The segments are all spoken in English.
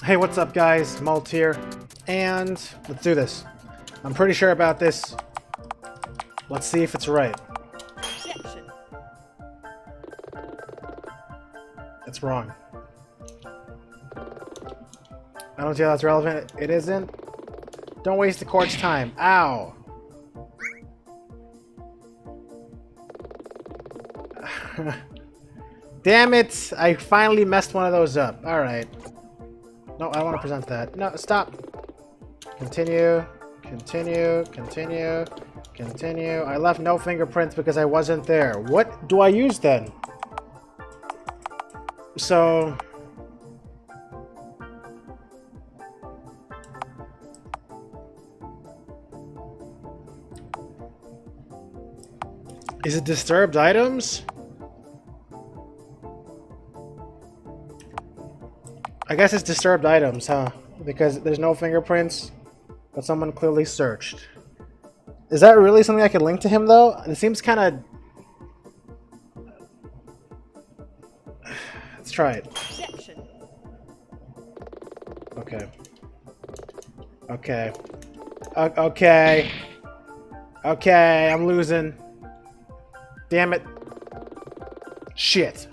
Hey, what's up guys? Maltosier, and let's do this. I'm pretty sure about this. Let's see if it's right. Objection. It's wrong. I don't see how that's relevant. It isn't. Don't waste the court's time. Ow! Damn it! I finally messed one of those up. Alright. No, I don't want to present that. No, stop! Continue. Continue. Continue. Continue. I left no fingerprints because I wasn't there. What do I use then? So... is it disturbed items? I guess it's disturbed items, huh? Because there's no fingerprints, but someone clearly searched. Is that really something I could link to him, though? It seems kind of... Let's try it. Objection. Okay. Okay. Okay. Okay, I'm losing. Damn it. Shit.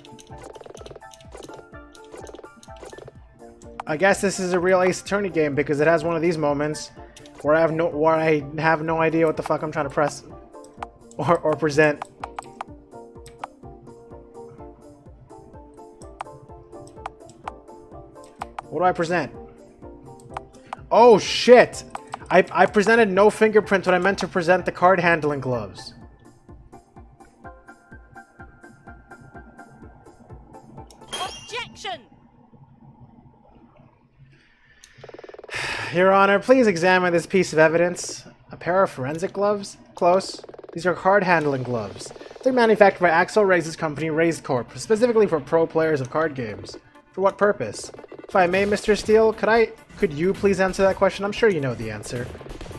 I guess this is a real Ace Attorney game because it has one of these moments where I have no idea what the fuck I'm trying to press or present. What do I present? Oh shit! I presented no fingerprints when I meant to present the card handling gloves. Objection. Your Honor, please examine this piece of evidence. A pair of forensic gloves? Close. These are card handling gloves. They're manufactured by Axel Reyes' company, Reyes Corp., specifically for pro players of card games. For what purpose? If I may, Mr. Steele, could you please answer that question? I'm sure you know the answer.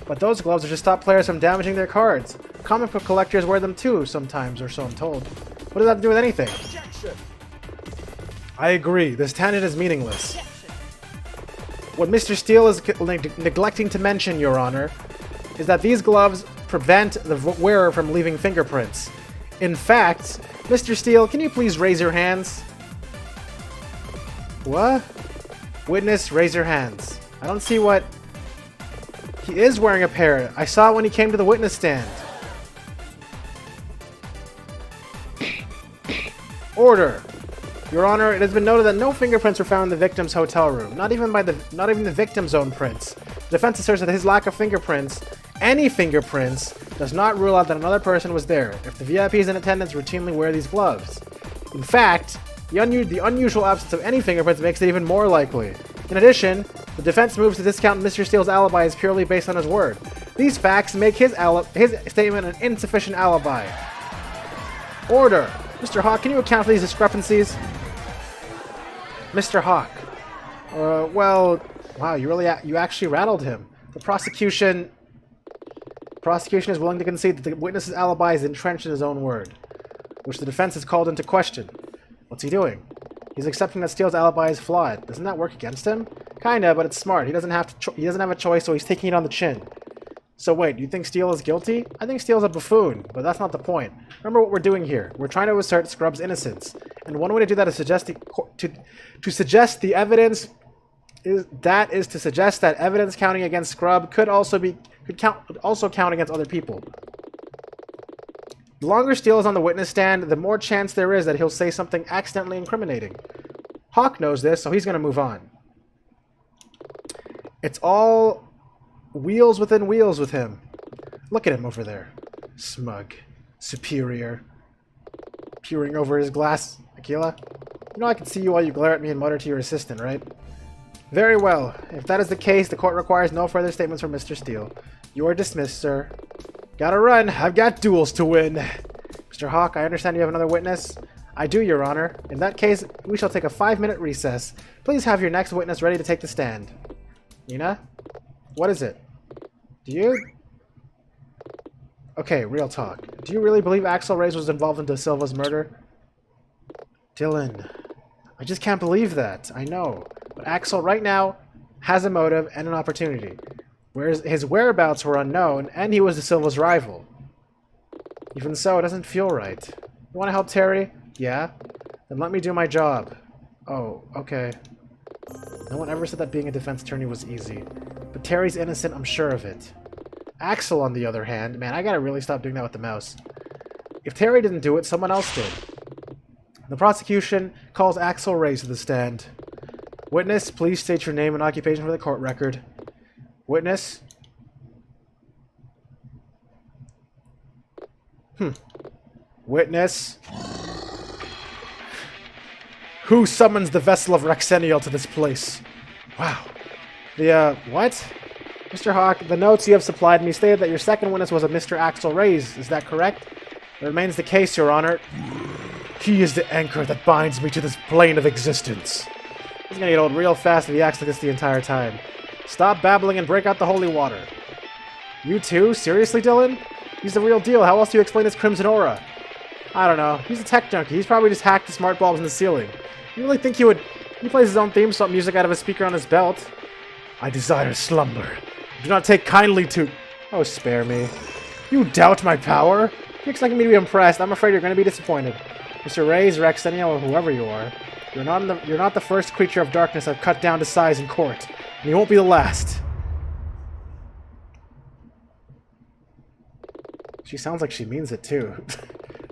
But those gloves are to stop players from damaging their cards. Comic book collectors wear them too, sometimes, or so I'm told. What does that have to do with anything? Objection. I agree. This tangent is meaningless. Objection. What Mr. Steele is neglecting to mention, Your Honor, is that these gloves prevent the wearer from leaving fingerprints. In fact, Mr. Steele, can you please raise your hands? What? Witness, raise your hands. I don't see what... He is wearing a pair. I saw it when he came to the witness stand. Order. Your Honor, it has been noted that no fingerprints were found in the victim's hotel room. Not even the victim's own prints. The defense asserts that his lack of fingerprints, any fingerprints, does not rule out that another person was there, if the VIPs in attendance routinely wear these gloves. In fact, the unusual absence of any fingerprints makes it even more likely. In addition, the defense moves to discount Mr. Steele's alibi as purely based on his word. These facts make his statement an insufficient alibi. Order. Mr. Hawk, can you account for these discrepancies? Mr. Hawk. Well, wow, you actually rattled him. The prosecution is willing to concede that the witness's alibi is entrenched in his own word, which the defense has called into question. What's he doing? He's accepting that Steele's alibi is flawed. Doesn't that work against him? Kinda, but it's smart. He doesn't have a choice, so he's taking it on the chin. So wait, you think Steele is guilty? I think Steele's a buffoon, but that's not the point. Remember what we're doing here. We're trying to assert Scrub's innocence, and one way to do that is to suggest the evidence is to suggest that evidence counting against Scrub could also count against other people. The longer Steele is on the witness stand, the more chance there is that he'll say something accidentally incriminating. Hawk knows this, so he's going to move on. It's all wheels within wheels with him. Look at him over there. Smug. Superior. Peering over his glass. Aquila? You know I can see you while you glare at me and mutter to your assistant, right? Very well. If that is the case, the court requires no further statements from Mr. Steele. You are dismissed, sir. Gotta run. I've got duels to win. Mr. Hawk, I understand you have another witness. I do, Your Honor. In that case, we shall take a 5-minute recess. Please have your next witness ready to take the stand. Nina? What is it? Do you? Okay, real talk. Do you really believe Axel Reyes was involved in De Silva's murder? Dylan. I just can't believe that. I know. But Axel right now has a motive and an opportunity. Whereas his whereabouts were unknown, and he was De Silva's rival. Even so, it doesn't feel right. You want to help Terry? Yeah? Then let me do my job. Oh, okay. No one ever said that being a defense attorney was easy. But Terry's innocent, I'm sure of it. Axel, on the other hand, man, I gotta really stop doing that with the mouse. If Terry didn't do it, someone else did. The prosecution calls Axel Reyes to the stand. Witness, please state your name and occupation for the court record. Witness? Witness? Who summons the vessel of Rexenial to this place? Wow. What? Mr. Hawk, the notes you have supplied me stated that your second witness was a Mr. Axel Reyes. Is that correct? It remains the case, Your Honor. He is the anchor that binds me to this plane of existence. He's gonna get old real fast if he acts like this the entire time. Stop babbling and break out the holy water. You too? Seriously, Dylan? He's the real deal. How else do you explain his crimson aura? I don't know. He's a tech junkie. He's probably just hacked the smart bulbs in the ceiling. You really think he would... He plays his own theme song music out of a speaker on his belt. I desire slumber. Do not take kindly to... Oh, spare me. You doubt my power? You're expecting me to be impressed. I'm afraid you're going to be disappointed. Mr. Reyes, Rexenial, or whoever you are, you're not the first creature of darkness I've cut down to size in court. And you won't be the last. She sounds like she means it, too.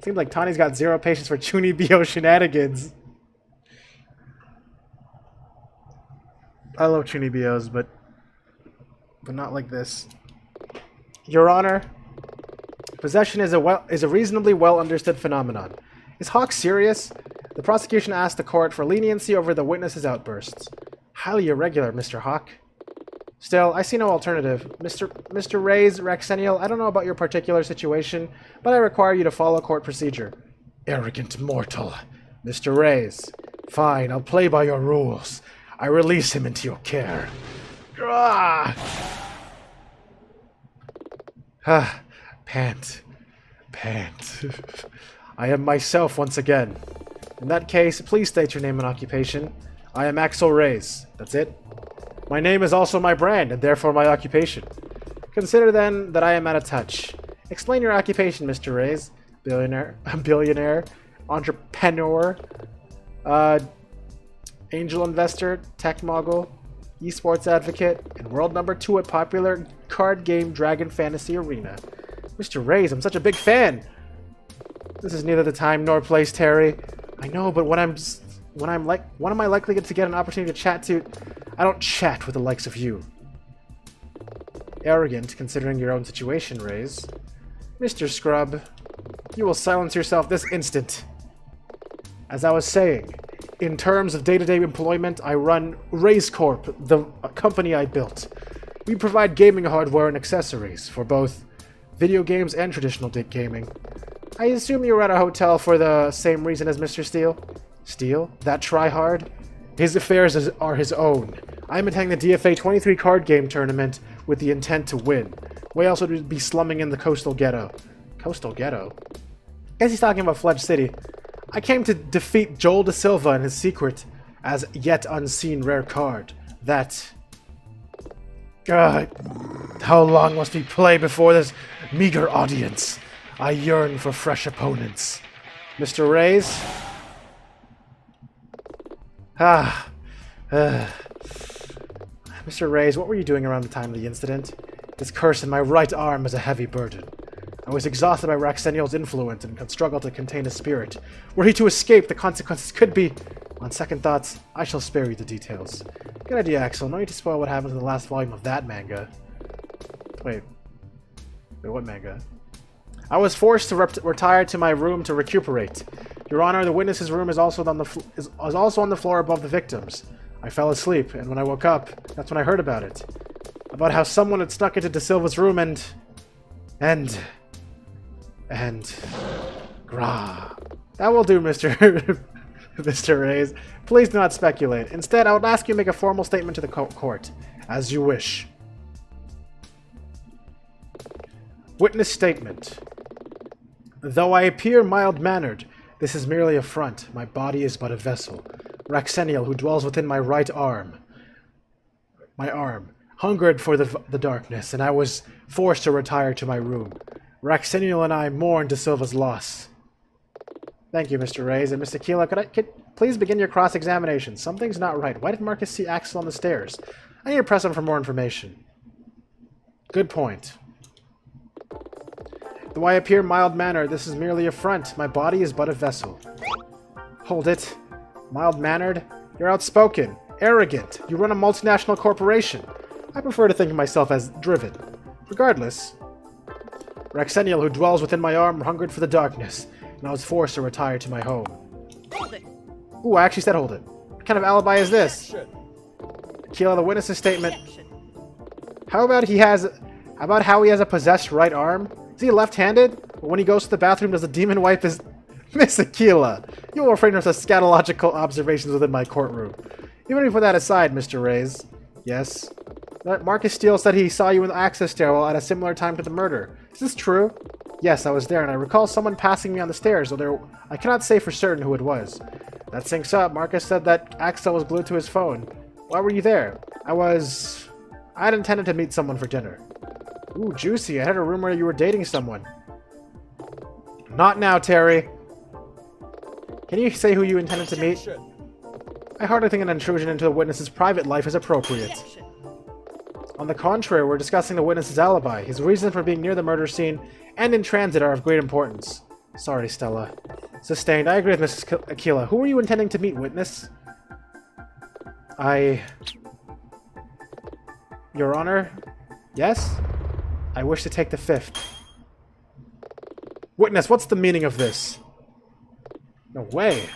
Seems like Tawny's got zero patience for Chunibyo shenanigans. I love Chunibyos, but not like this. Your Honor, possession is a reasonably well understood phenomenon. Is Hawk serious? The prosecution asked the court for leniency over the witness's outbursts. Highly irregular, Mr. Hawk. Still, I see no alternative. Mr. Reyes, Rexenial, I don't know about your particular situation, but I require you to follow court procedure. Arrogant mortal. Mr. Reyes. Fine, I'll play by your rules. I release him into your care. Ah! Pant. I am myself once again. In that case, please state your name and occupation. I am Axel Reyes. That's it. My name is also my brand, and therefore my occupation. Consider then that I am out of touch. Explain your occupation, Mr. Reyes. Billionaire, entrepreneur, angel investor, tech mogul, esports advocate, and world number 2 at popular card game Dragon Fantasy Arena. Mr. Reyes, I'm such a big fan! This is neither the time nor place, Terry. I know, but when am I likely to get an opportunity to chat to? I don't chat with the likes of you. Arrogant, considering your own situation, Reyes. Mr. Scrub, you will silence yourself this instant. As I was saying, in terms of day-to-day employment, I run Reyes Corp, the company I built. We provide gaming hardware and accessories for both video games and traditional gaming. I assume you were at a hotel for the same reason as Mr. Steele? Steele? That tryhard? His affairs are his own. I'm attending the DFA 23 card game tournament with the intent to win. Why else would we be slumming in the coastal ghetto? Coastal ghetto? Guess he's talking about Fledge City. I came to defeat Joel De Silva and his secret as yet unseen rare card. That... God, how long must we play before this meager audience? I yearn for fresh opponents. Mr. Reyes? Mr. Reyes, what were you doing around the time of the incident? This curse in my right arm is a heavy burden. I was exhausted by Rexenial's influence and struggled to contain his spirit. Were he to escape, the consequences could be... On second thoughts, I shall spare you the details. Good idea, Axel. No need to spoil what happens in the last volume of that manga. Wait, what manga? I was forced to retire to my room to recuperate. Your Honor, the witness's room is also on the floor above the victims. I fell asleep, and when I woke up, that's when I heard about it. About how someone had snuck into De Silva's room and... Grah. That will do, Mr. Mr. Reyes. Please do not speculate. Instead, I would ask you to make a formal statement to the court. As you wish. Witness statement. Though I appear mild-mannered, this is merely a front. My body is but a vessel. Raxenial, who dwells within my right arm. My arm. Hungered for the darkness, and I was forced to retire to my room. Raxenial and I mourn De Silva's loss. Thank you, Mr. Reyes. And Mr. Aquila, could please begin your cross-examination? Something's not right. Why did Marcus see Axel on the stairs? I need to press him for more information. Good point. Though I appear mild-mannered, this is merely a front. My body is but a vessel. Hold it. Mild-mannered? You're outspoken. Arrogant. You run a multinational corporation. I prefer to think of myself as driven. Regardless. Raxenial, who dwells within my arm, hungered for the darkness, and I was forced to retire to my home. Hold it. Ooh, I actually said hold it. What kind of alibi is this? Aquila, the witness's statement. How about how he has a possessed right arm? Is he left-handed? But when he goes to the bathroom, does the demon wipe his... Miss Aquila, you will refrain from such scatological observations within my courtroom. Even if we put that aside, Mr. Reyes. Yes? Marcus Steele said he saw you in the access stairwell at a similar time to the murder. Is this true? Yes, I was there, and I recall someone passing me on the stairs, though I cannot say for certain who it was. That syncs up. Marcus said that Axel was glued to his phone. Why were you there? I had intended to meet someone for dinner. Ooh, juicy. I heard a rumor you were dating someone. Not now, Terry. Can you say who you intended to meet? I hardly think an intrusion into the witness's private life is appropriate. On the contrary, we're discussing the witness's alibi. His reasons for being near the murder scene and in transit are of great importance. Sorry, Stella. Sustained. I agree with Mrs. Aquila. Who were you intending to meet, witness? Your Honor? Yes? I wish to take the fifth. Witness, what's the meaning of this? No way.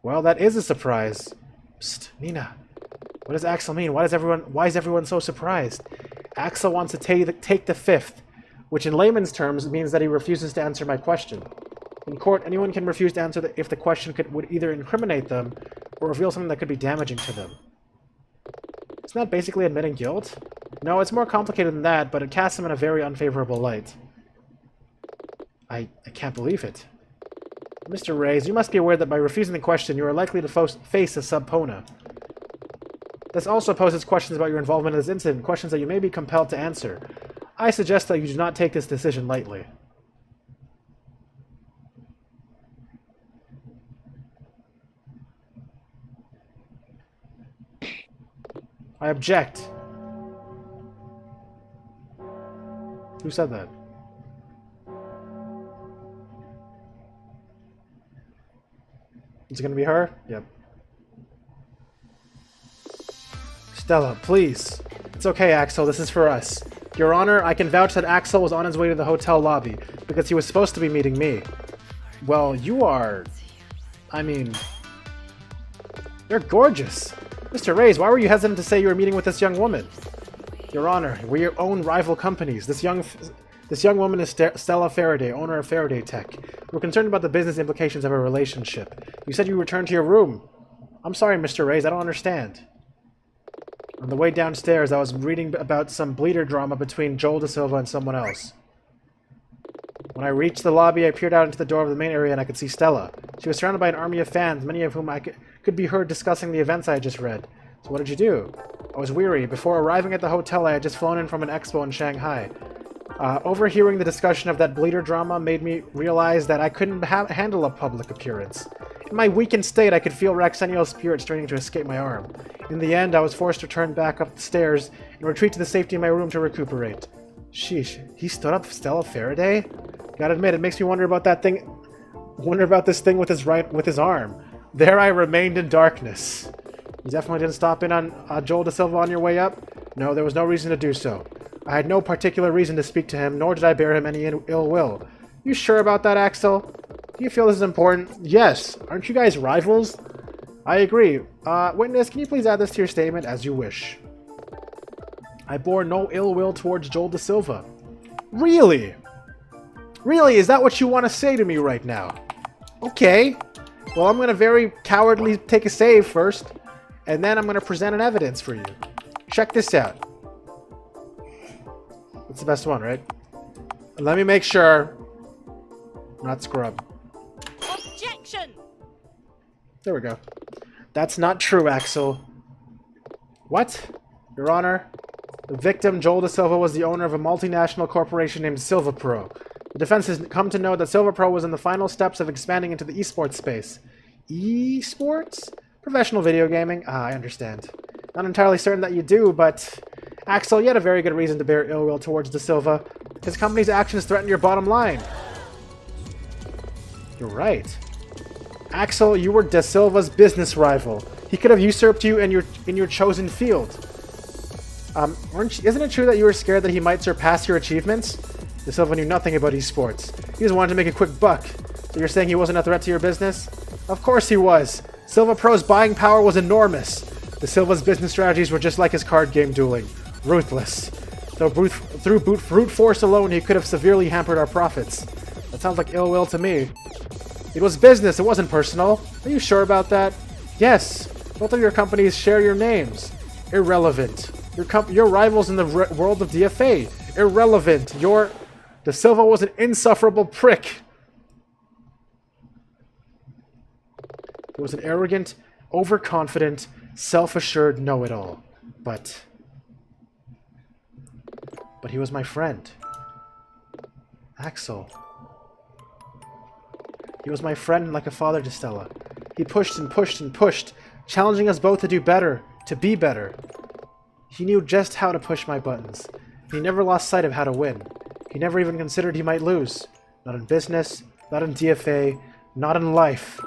Well, that is a surprise. Psst, Nina. What does Axel mean? Why is everyone so surprised? Axel wants to take the fifth, which in layman's terms means that he refuses to answer my question. In court, anyone can refuse to answer if the question would either incriminate them or reveal something that could be damaging to them. Isn't that basically admitting guilt? No, it's more complicated than that, but it casts him in a very unfavorable light. I can't believe it. Mr. Reyes, you must be aware that by refusing the question, you are likely to face a subpoena. This also poses questions about your involvement in this incident, questions that you may be compelled to answer. I suggest that you do not take this decision lightly. I object. Who said that? Is it gonna be her? Yep. Stella, please. It's okay, Axel. This is for us. Your Honor, I can vouch that Axel was on his way to the hotel lobby because he was supposed to be meeting me. Well, you are... I mean... You're gorgeous. Mr. Reyes, why were you hesitant to say you were meeting with this young woman? Your Honor, we own rival companies. This young woman is Stella Faraday, owner of Faraday Tech. We're concerned about the business implications of our relationship. You said you returned to your room. I'm sorry, Mr. Reyes, I don't understand. On the way downstairs, I was reading about some bleeder drama between Joel De Silva and someone else. When I reached the lobby, I peered out into the door of the main area and I could see Stella. She was surrounded by an army of fans, many of whom I could be heard discussing the events I had just read. So what did you do? I was weary. Before arriving at the hotel, I had just flown in from an expo in Shanghai. Overhearing the discussion of that bleeder drama made me realize that I couldn't handle a public appearance. In my weakened state, I could feel Raxenial's spirit straining to escape my arm. In the end, I was forced to turn back up the stairs and retreat to the safety of my room to recuperate. Sheesh, he stood up Stella Faraday? Gotta admit, it makes me wonder about that thing. Wonder about this thing with his arm. There I remained in darkness. You definitely didn't stop in on Joel De Silva on your way up? No, there was no reason to do so. I had no particular reason to speak to him, nor did I bear him any ill will. You sure about that, Axel? Do you feel this is important? Yes. Aren't you guys rivals? I agree. Witness, can you please add this to your statement as you wish? I bore no ill will towards Joel De Silva. Really? Really? Is that what you want to say to me right now? Okay. Well, I'm going to very cowardly take a save first, and then I'm going to present an evidence for you. Check this out. It's the best one, right? Let me make sure. Not scrub. Objection! There we go. That's not true, Axel. What? Your Honor, the victim, Joel Da Silva, was the owner of a multinational corporation named SilvaPro. The defense has come to know that SilvaPro was in the final steps of expanding into the esports space. Esports? Professional video gaming? Ah, I understand. Not entirely certain that you do, but... Axel, you had a very good reason to bear ill will towards Da Silva. His company's actions threaten your bottom line. You're right. Axel, you were Da Silva's business rival. He could have usurped you in your chosen field. Isn't it true that you were scared that he might surpass your achievements? Da Silva knew nothing about esports. He just wanted to make a quick buck. So you're saying he wasn't a threat to your business? Of course he was. SilvaPro's buying power was enormous. Da Silva's business strategies were just like his card game dueling. Ruthless. Though through brute force alone, he could have severely hampered our profits. That sounds like ill will to me. It was business, it wasn't personal. Are you sure about that? Yes. Both of your companies share your names. Irrelevant. Your rivals in the world of DFA. Irrelevant. Da Silva was an insufferable prick. He was an arrogant, overconfident, self-assured know-it-all. But he was my friend. Axel. He was my friend like a father to Stella. He pushed and pushed and pushed, challenging us both to do better, to be better. He knew just how to push my buttons. He never lost sight of how to win. He never even considered he might lose. Not in business, not in DFA, not in life.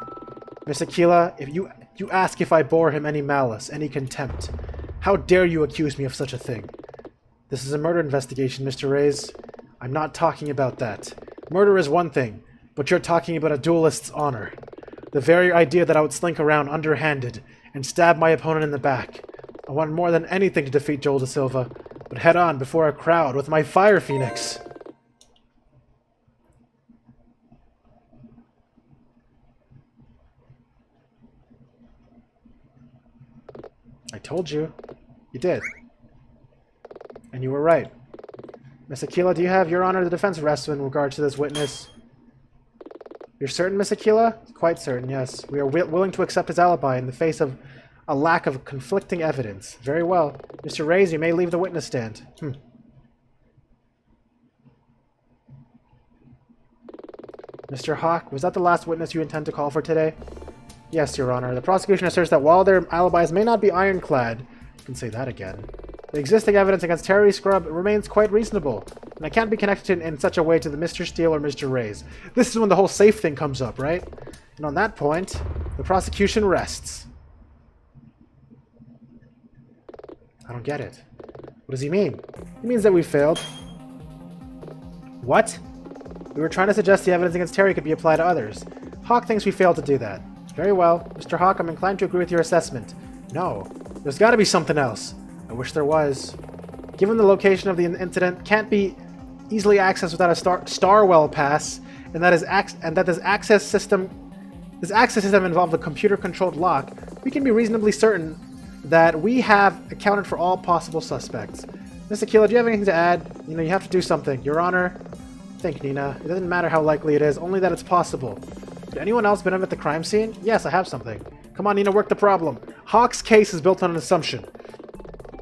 Miss Aquila, if you ask if I bore him any malice, any contempt. How dare you accuse me of such a thing? This is a murder investigation, Mr. Reyes. I'm not talking about that. Murder is one thing, but you're talking about a duelist's honor. The very idea that I would slink around underhanded and stab my opponent in the back. I want more than anything to defeat Joel Da Silva, but head on before a crowd with my Fire Phoenix. I told you. You did. And you were right. Miss Aquila, do you have, Your Honor, the defense rests in regard to this witness? You're certain, Miss Aquila? Quite certain, yes. We are willing to accept his alibi in the face of a lack of conflicting evidence. Very well. Mr. Reyes, you may leave the witness stand. Mr. Hawk, was that the last witness you intend to call for today? Yes, Your Honor. The prosecution asserts that while their alibis may not be ironclad, I can say that again, the existing evidence against Terry Scrub remains quite reasonable, and it can't be connected in such a way to the Mr. Steele or Mr. Reyes. This is when the whole safe thing comes up, right? And on that point, the prosecution rests. I don't get it. What does he mean? He means that we failed. What? We were trying to suggest the evidence against Terry could be applied to others. Hawk thinks we failed to do that. Very well. Mr. Hawk, I'm inclined to agree with your assessment. No. There's got to be something else. I wish there was. Given the location of the incident can't be easily accessed without a Starwell pass, and that this access system involved a computer-controlled lock, we can be reasonably certain that we have accounted for all possible suspects. Miss Aquila, do you have anything to add? You have to do something. Your Honor? Think, Nina. It doesn't matter how likely it is, only that it's possible. Did anyone else been at the crime scene? Yes, I have something. Come on, Nina, work the problem. Hawk's case is built on an assumption.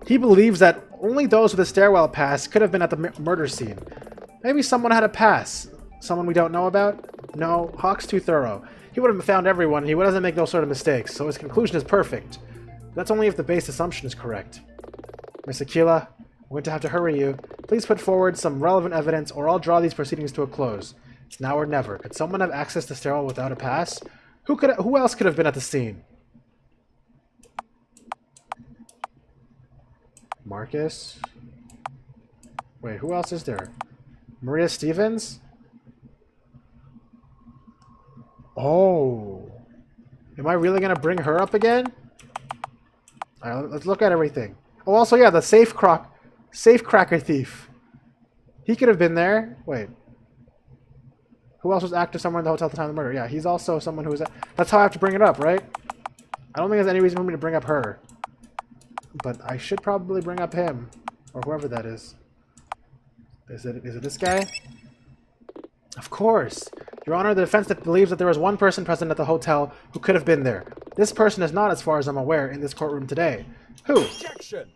He believes that only those with a stairwell pass could have been at the murder scene. Maybe someone had a pass. Someone we don't know about? No, Hawk's too thorough. He would have found everyone, and he doesn't make no sort of mistakes, so his conclusion is perfect. That's only if the base assumption is correct. Miss Aquila, I'm going to have to hurry you. Please put forward some relevant evidence, or I'll draw these proceedings to a close. It's now or never. Could someone have access to stairwell without a pass? Who else could have been at the scene? Marcus? Wait, who else is there? Maria Stevens? Oh. Am I really going to bring her up again? Alright, let's look at everything. Oh, also, yeah, the safecracker thief. He could have been there. Wait. Who else was active somewhere in the hotel at the time of the murder? Yeah, he's also someone who was... That's how I have to bring it up, right? I don't think there's any reason for me to bring up her. But I should probably bring up him. Or whoever that is. Is it this guy? Of course. Your Honor, the defense believes that there was one person present at the hotel who could have been there. This person is not, as far as I'm aware, in this courtroom today. Who? Objection!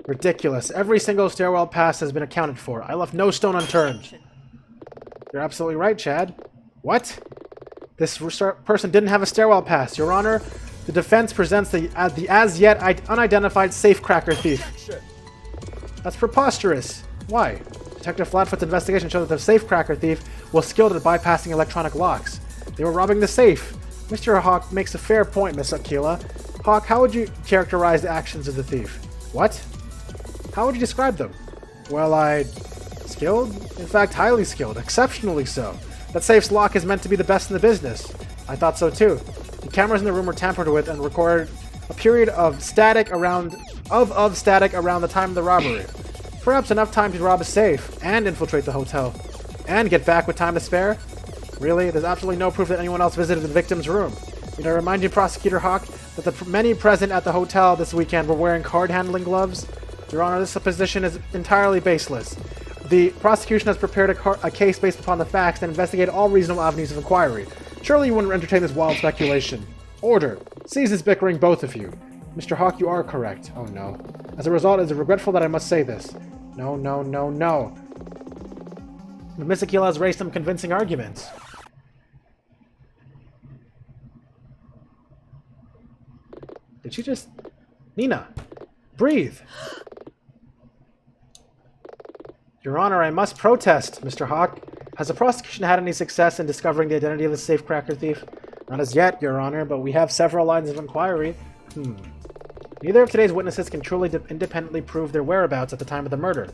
Ridiculous. Every single stairwell pass has been accounted for. I left no stone unturned. You're absolutely right, Chad. What? This person didn't have a stairwell pass, Your Honor. The defense presents the as-yet unidentified safecracker thief. Objection! That's preposterous. Why? Detective Flatfoot's investigation showed that the safecracker thief was skilled at bypassing electronic locks. They were robbing the safe. Mr. Hawk makes a fair point, Miss Aquila. Hawk, how would you characterize the actions of the thief? What? How would you describe them? Well, skilled? In fact, highly skilled. Exceptionally so. That safe's lock is meant to be the best in the business. I thought so too. The cameras in the room were tampered with and recorded a period of static around the time of the robbery. Perhaps enough time to rob a safe and infiltrate the hotel. And get back with time to spare? Really? There's absolutely no proof that anyone else visited the victim's room. Did I remind you, Prosecutor Hawk, that the many present at the hotel this weekend were wearing card-handling gloves? Your Honor, this supposition is entirely baseless. The prosecution has prepared a case based upon the facts and investigated all reasonable avenues of inquiry. Surely you wouldn't entertain this wild speculation. Order. Cease this bickering, both of you. Mr. Hawk, you are correct. Oh no. As a result, it is regretful that I must say this. No, no, no, no. But Miss Aquila has raised some convincing arguments. Did she just... Nina! Breathe! Your Honor, I must protest, Mr. Hawk. Has the prosecution had any success in discovering the identity of the safecracker thief? Not as yet, Your Honor, but we have several lines of inquiry. Neither of today's witnesses can truly independently prove their whereabouts at the time of the murder.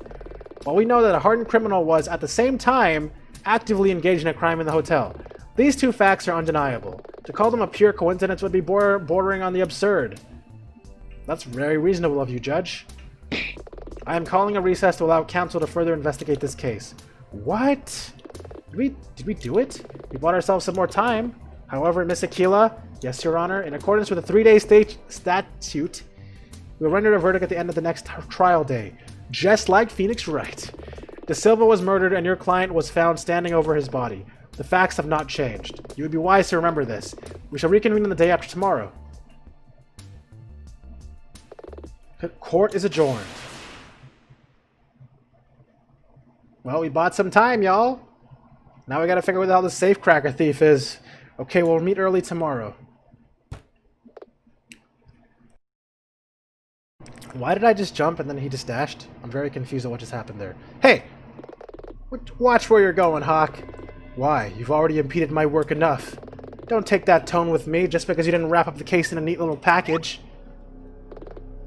While we know that a hardened criminal was, at the same time, actively engaged in a crime in the hotel, these two facts are undeniable. To call them a pure coincidence would be bordering on the absurd. That's very reasonable of you, Judge. I am calling a recess to allow counsel to further investigate this case. What? Did we do it? We bought ourselves some more time. However, Miss Aquila, yes, Your Honor, in accordance with the 3-day statute, we will render a verdict at the end of the next trial day. Just like Phoenix Wright. De Silva was murdered and your client was found standing over his body. The facts have not changed. You would be wise to remember this. We shall reconvene on the day after tomorrow. Court is adjourned. Well, we bought some time, y'all. Now we gotta figure out where the hell the safecracker thief is. Okay, we'll meet early tomorrow. Why did I just jump and then he just dashed? I'm very confused at what just happened there. Hey! Watch where you're going, Hawk. Why? You've already impeded my work enough. Don't take that tone with me just because you didn't wrap up the case in a neat little package.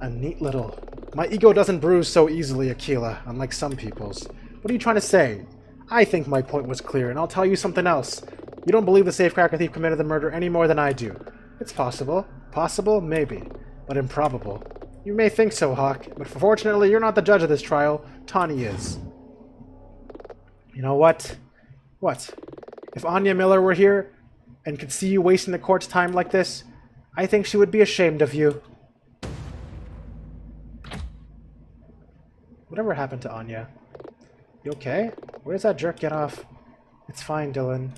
A neat little... My ego doesn't bruise so easily, Aquila, unlike some people's. What are you trying to say? I think my point was clear, and I'll tell you something else. You don't believe the safecracker thief committed the murder any more than I do. It's possible. Possible? Maybe. But improbable. You may think so, Hawk, but fortunately you're not the judge of this trial. Tawny is. You know what? What? If Anya Miller were here, and could see you wasting the court's time like this, I think she would be ashamed of you. Whatever happened to Anya? You okay? Where's that jerk get off? It's fine, Dylan.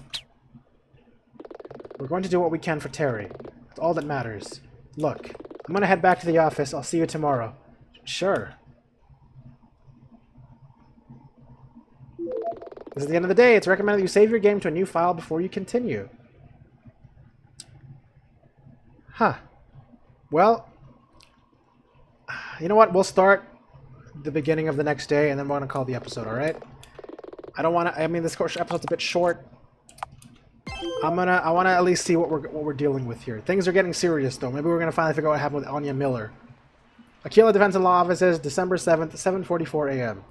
We're going to do what we can for Terry. That's all that matters. Look, I'm gonna head back to the office. I'll see you tomorrow. Sure. This is the end of the day. It's recommended that you save your game to a new file before you continue. Huh. Well, you know what? We'll start the beginning of the next day, and then we're going to call the episode, alright? I don't want to... I mean, this episode's a bit short. I want to at least see what we're dealing with here. Things are getting serious, though. Maybe we're going to finally figure out what happened with Anya Miller. Aquila Defense and Law Offices, December 7th, 7:44 a.m.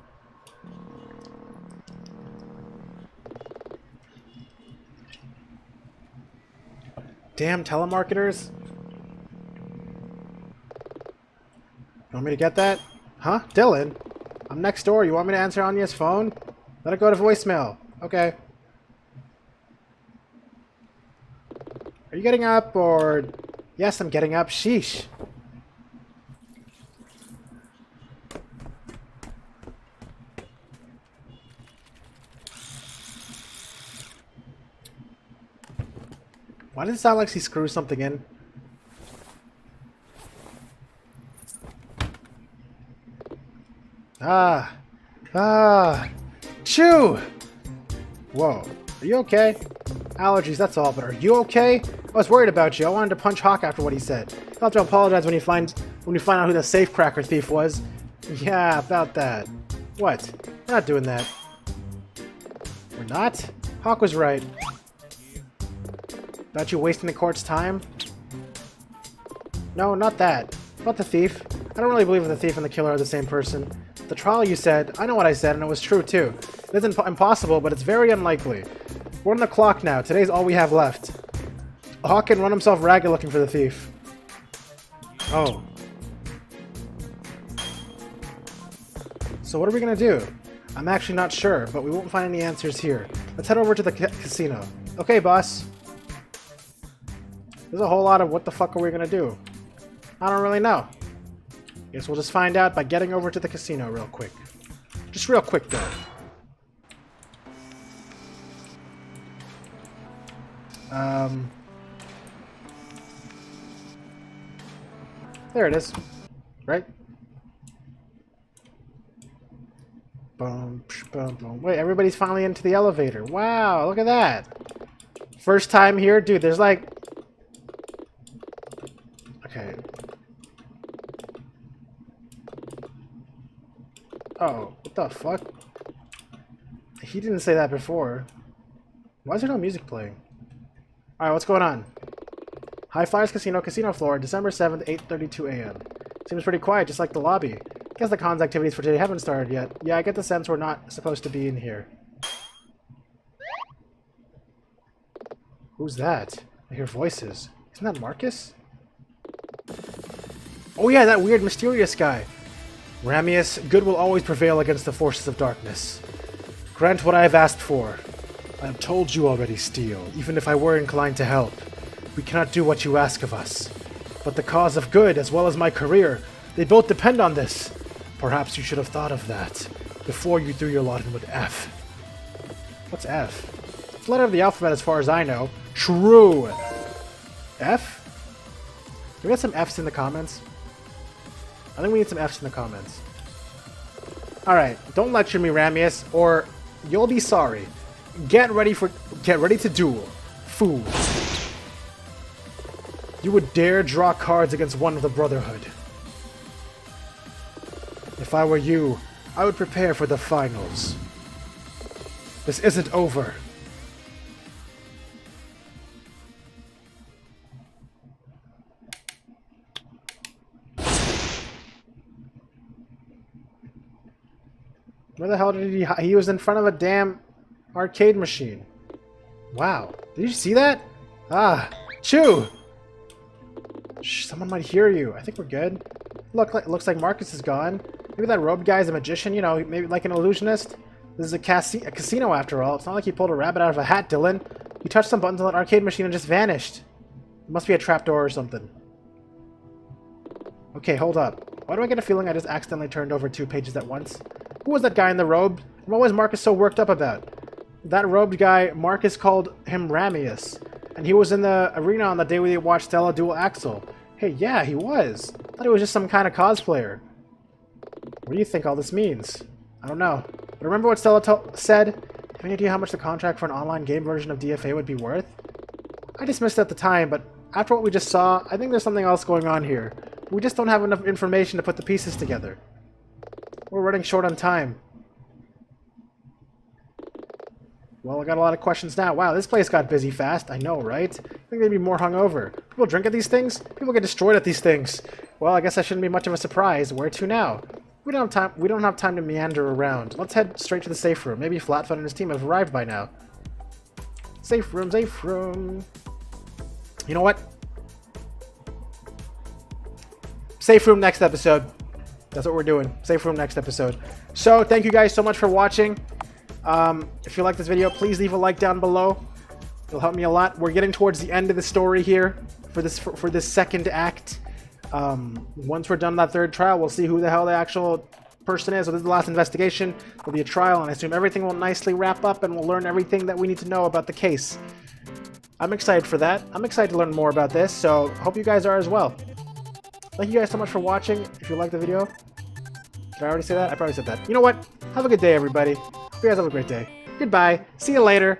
Damn telemarketers. You want me to get that? Huh? Dylan? I'm next door. You want me to answer Anya's phone? Let it go to voicemail. Okay. Are you getting up, or... Yes, I'm getting up. Sheesh. Why does it sound like she screws something in? Ah. Ah. Chew! Whoa. Are you okay? Allergies, that's all, but are you okay? I was worried about you. I wanted to punch Hawk after what he said. I'll have to apologize when you find out who the safecracker thief was. Yeah, about that. What? We're not doing that. We're not? Hawk was right. About you wasting the court's time? No, not that. About the thief. I don't really believe the thief and the killer are the same person. The trial you said, I know what I said, and it was true too. It isn't impossible, but it's very unlikely. We're on the clock now. Today's all we have left. Hawk can run himself ragged looking for the thief. Oh. So what are we gonna do? I'm actually not sure, but we won't find any answers here. Let's head over to the casino. Okay, boss. There's a whole lot of what the fuck are we gonna do? I don't really know. Guess we'll just find out by getting over to the casino real quick. Just real quick, though. There it is. Right? Boom, boom, boom. Wait, everybody's finally into the elevator. Wow, look at that. First time here? Dude, there's like... Okay. Oh, what the fuck? He didn't say that before. Why is there no music playing? Alright, what's going on? High Flyers Casino, casino floor, December 7th, 8:32 a.m. Seems pretty quiet, just like the lobby. Guess the cons activities for today haven't started yet. Yeah, I get the sense we're not supposed to be in here. Who's that? I hear voices. Isn't that Marcus? Oh yeah, that weird, mysterious guy. Ramius, good will always prevail against the forces of darkness. Grant what I have asked for. I have told you already, Steel, even if I were inclined to help. We cannot do what you ask of us. But the cause of good, as well as my career, they both depend on this. Perhaps you should have thought of that before you threw your lot in with F. What's F? It's the letter of the alphabet as far as I know. True! F? Do we get some Fs in the comments? I think we need some Fs in the comments. Alright, don't lecture me, Ramius, or you'll be sorry. Get ready to duel. Fool. You would dare draw cards against one of the Brotherhood. If I were you, I would prepare for the finals. This isn't over. Where the hell did he was in front of a damn arcade machine. Wow. Did you see that? Ah. Chew! Shh, someone might hear you. I think we're good. Looks like Marcus is gone. Maybe that robed guy's a magician, you know, maybe like an illusionist. This is a casino after all. It's not like he pulled a rabbit out of a hat, Dylan. He touched some buttons on that arcade machine and just vanished. It must be a trapdoor or something. Okay, hold up. Why do I get a feeling I just accidentally turned over 2 pages at once? Who was that guy in the robe? What was Marcus so worked up about? That robed guy, Marcus called him Ramius. And he was in the arena on the day we watched Stella duel Axel. Hey, yeah, he was. I thought he was just some kind of cosplayer. What do you think all this means? I don't know. But remember what Stella said? Have any idea how much the contract for an online game version of DFA would be worth? I dismissed it at the time, but after what we just saw, I think there's something else going on here. We just don't have enough information to put the pieces together. We're running short on time. Well, I got a lot of questions now. Wow, this place got busy fast. I know, right? I think they'd be more hungover. People drink at these things? People get destroyed at these things. Well, I guess that shouldn't be much of a surprise. Where to now? We don't have time to meander around. Let's head straight to the safe room. Maybe Flatfoot and his team have arrived by now. Safe room, safe room. You know what? Safe room next episode. That's what we're doing. Safe room next episode. So, thank you guys so much for watching. If you like this video, please leave a like down below. It'll help me a lot. We're getting towards the end of the story here for this second act. Once we're done that third trial, we'll see who the hell the actual person is. So this is the last investigation. There'll be a trial, and I assume everything will nicely wrap up, and we'll learn everything that we need to know about the case. I'm excited for that. I'm excited to learn more about this, so hope you guys are as well. Thank you guys so much for watching. If you liked the video, Did I already say that? I probably said that. You know what? Have a good day, everybody. Hope you guys have a great day. Goodbye. See you later.